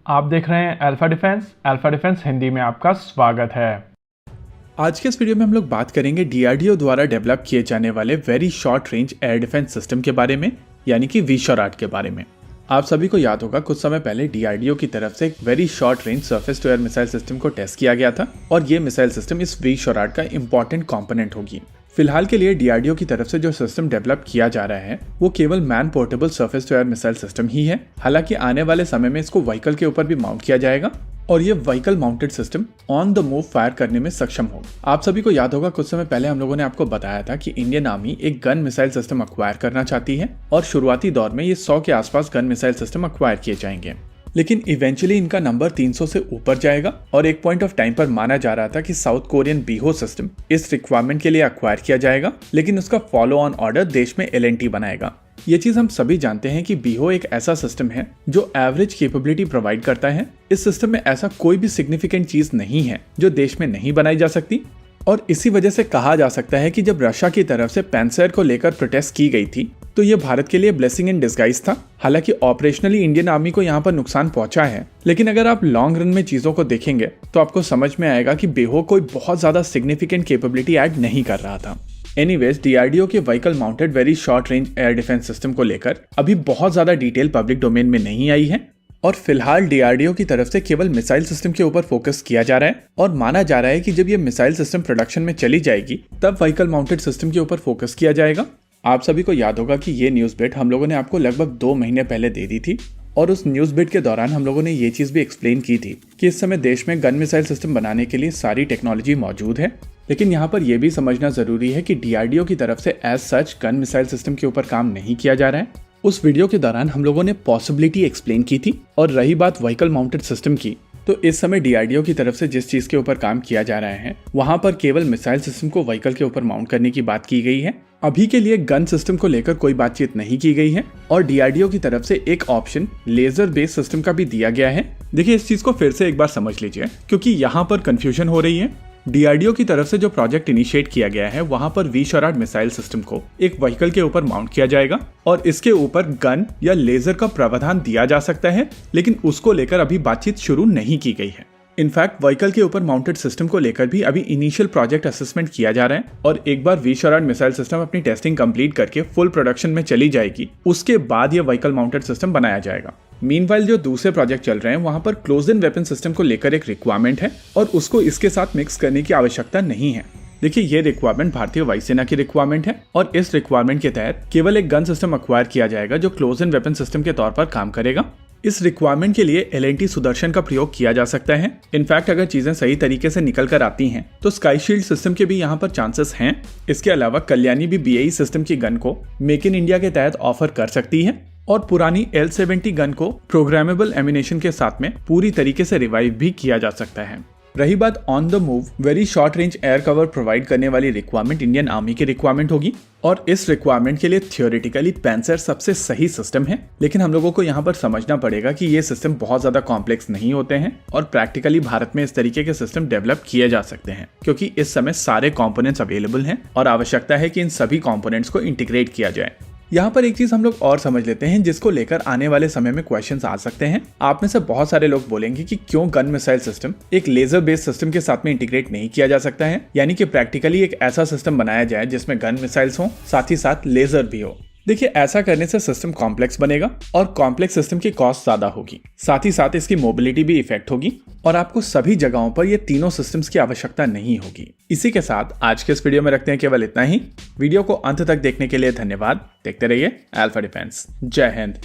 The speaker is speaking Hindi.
आप देख रहे हैं अल्फा डिफेंस हिंदी में आपका स्वागत है। आज के इस वीडियो में हम लोग बात करेंगे डीआरडीओ द्वारा डेवलप किए जाने वाले very short range air defence system के बारे में, यानी कि वी-शॉराट के बारे में। आप सभी को याद होगा कुछ समय पहले डीआरडीओ की तरफ से एक very short range surface to air missile system को टेस्ट किया गया था और ये मिसाइल सिस्टम इस वी-शॉराट का इंपॉर्टेंट कंपोनेंट होगी। फिलहाल के लिए डीआरडीओ की तरफ से जो सिस्टम डेवलप किया जा रहा है वो केवल man portable surface to air missile system ही है। हालांकि आने वाले समय में इसको व्हीकल के ऊपर भी माउंट किया जाएगा और ये vehicle mounted system on the move fire करने में सक्षम होगा। आप सभी को याद होगा कुछ समय पहले हम लोगों ने आपको बताया था कि इंडियन आर्मी एक गन मिसाइल सिस्टम अक्वायर करना चाहती है और शुरुआती दौर में ये 100 के आसपास गन मिसाइल सिस्टम अक्वायर किए जाएंगे, लेकिन इवेंचुअली इनका नंबर 300 से ऊपर जाएगा और एक पॉइंट ऑफ टाइम पर माना जा रहा था कि साउथ कोरियन बीहो सिस्टम इस रिक्वायरमेंट के लिए अक्वायर किया जाएगा, लेकिन उसका फॉलो ऑन ऑर्डर देश में एलएनटी बनाएगा। ये चीज हम सभी जानते हैं कि बीहो एक ऐसा सिस्टम है जो एवरेज कैपेबिलिटी प्रोवाइड करता है। इस सिस्टम में ऐसा कोई भी सिग्निफिकेंट चीज नहीं है जो देश में नहीं बनाई जा सकती और इसी वजह से कहा जा सकता है कि जब रशिया की तरफ से पैंसर को लेकर प्रोटेस्ट की गई थी तो ये भारत के लिए ब्लेसिंग इन डिस्गाइज था। हालांकि ऑपरेशनली इंडियन आर्मी को यहाँ पर नुकसान पहुंचा है, लेकिन अगर आप लॉन्ग रन में चीजों को देखेंगे तो आपको समझ में आएगा कि बीहो कोई बहुत ज्यादा सिग्निफिकेंट कैपेबिलिटी ऐड नहीं कर रहा था। एनीवेज, डीआरडीओ के vehicle mounted very short range air defence system को लेकर अभी बहुत ज्यादा डिटेल पब्लिक डोमेन में नहीं आई है और फिलहाल डीआरडीओ की तरफ से केवल मिसाइल सिस्टम के ऊपर फोकस किया जा रहा है और माना जा रहा है कि जब ये मिसाइल सिस्टम प्रोडक्शन में चली जाएगी तब व्हीकल माउंटेड सिस्टम के ऊपर फोकस किया जाएगा। आप सभी को याद होगा कि ये न्यूज बिट हम लोगों ने आपको लगभग 2 महीने पहले दे दी थी और उस न्यूज बिट के दौरान हम लोगों ने ये चीज भी एक्सप्लेन की थी कि इस समय देश में गन मिसाइल सिस्टम बनाने के लिए सारी टेक्नोलॉजी मौजूद है, लेकिन यहाँ पर यह भी समझना जरूरी है कि डीआरडीओ की तरफ से as such gun missile system के ऊपर काम नहीं किया जा रहा है। उस वीडियो के दौरान हम लोगों ने पॉसिबिलिटी एक्सप्लेन की थी और रही बात व्हीकल माउंटेड सिस्टम की, तो इस समय डीआरडीओ की तरफ से जिस चीज के ऊपर काम किया जा रहा है वहां पर केवल मिसाइल सिस्टम को व्हीकल के ऊपर माउंट करने की बात की गई है। अभी के लिए गन सिस्टम को लेकर कोई बातचीत नहीं की गई है और डीआरडीओ की तरफ से एक ऑप्शन लेजर बेस्ड सिस्टम का भी दिया गया है। देखिए, इस चीज को फिर से एक बार समझ लीजिए क्योंकि यहाँ पर कंफ्यूजन हो रही है। डीआरडीओ की तरफ से जो प्रोजेक्ट इनिशिएट किया गया है वहां पर वी-शॉराट मिसाइल सिस्टम को एक व्हीकल के ऊपर माउंट किया जाएगा और इसके ऊपर गन या लेजर का प्रावधान दिया जा सकता है, लेकिन उसको लेकर अभी बातचीत शुरू नहीं की गई है। इनफैक्ट व्हीकल के ऊपर माउंटेड सिस्टम को लेकर भी अभी इनिशियल प्रोजेक्ट असेसमेंट किया जा रहा है और एक बार वी-शॉराट मिसाइल सिस्टम अपनी टेस्टिंग कंप्लीट करके फुल प्रोडक्शन में चली जाएगी उसके बाद यह व्हीकल माउंटेड सिस्टम बनाया जाएगा। मीनवाइल जो दूसरे प्रोजेक्ट चल रहे हैं वहां पर क्लोज इन वेपन सिस्टम को लेकर एक रिक्वायरमेंट है और उसको इसके साथ मिक्स करने की आवश्यकता नहीं है। देखिए, ये रिक्वायरमेंट भारतीय वायुसेना की रिक्वायरमेंट है और इस रिक्वायरमेंट के तहत केवल एक गन सिस्टम अक्वायर किया जाएगा जो क्लोज इन वेपन सिस्टम के तौर पर काम करेगा। इस रिक्वायरमेंट के लिए एलएनटी सुदर्शन का प्रयोग किया जा सकता है। इनफैक्ट अगर चीजें सही तरीके से निकल कर आती हैं तो स्काई शील्ड सिस्टम के भी यहाँ पर चांसेस हैं। इसके अलावा कल्याणी भी बीएई सिस्टम की गन को मेक इन इंडिया के तहत ऑफर कर सकती है और पुरानी L70 गन को प्रोग्रामेबल एमिनेशन के साथ में पूरी तरीके से रिवाइव भी किया जा सकता है। रही बात on the move very short range air cover provide करने वाली रिक्वायरमेंट इंडियन आर्मी की रिक्वायरमेंट होगी और इस रिक्वायरमेंट के लिए थियोरेटिकली पैंसर सबसे सही सिस्टम है, लेकिन हम लोगों को यहाँ पर समझना पड़ेगा कि ये सिस्टम बहुत ज्यादा कॉम्प्लेक्स नहीं होते हैं और प्रैक्टिकली भारत में इस तरीके के सिस्टम डेवलप किए जा सकते हैं क्योंकि इस समय सारे कॉम्पोनेंट्स अवेलेबल हैं और आवश्यकता है कि इन सभी कॉम्पोनेंट्स को इंटीग्रेट किया जाए। यहाँ पर एक चीज हम लोग और समझ लेते हैं जिसको लेकर आने वाले समय में क्वेश्चंस आ सकते हैं। आप में से बहुत सारे लोग बोलेंगे कि क्यों गन मिसाइल सिस्टम एक लेजर बेस्ड सिस्टम के साथ में इंटीग्रेट नहीं किया जा सकता है, यानी कि प्रैक्टिकली एक ऐसा सिस्टम बनाया जाए जिसमें गन मिसाइल्स हो साथ ही साथ लेजर भी हो। देखिए, ऐसा करने से सिस्टम कॉम्प्लेक्स बनेगा और कॉम्प्लेक्स सिस्टम की कॉस्ट ज्यादा होगी, साथ ही साथ इसकी मोबिलिटी भी इफेक्ट होगी और आपको सभी जगहों पर ये तीनों सिस्टम्स की आवश्यकता नहीं होगी। इसी के साथ आज के इस वीडियो में रखते हैं केवल इतना ही। वीडियो को अंत तक देखने के लिए धन्यवाद। देखते रहिए अल्फा डिफेंस। जय हिंद।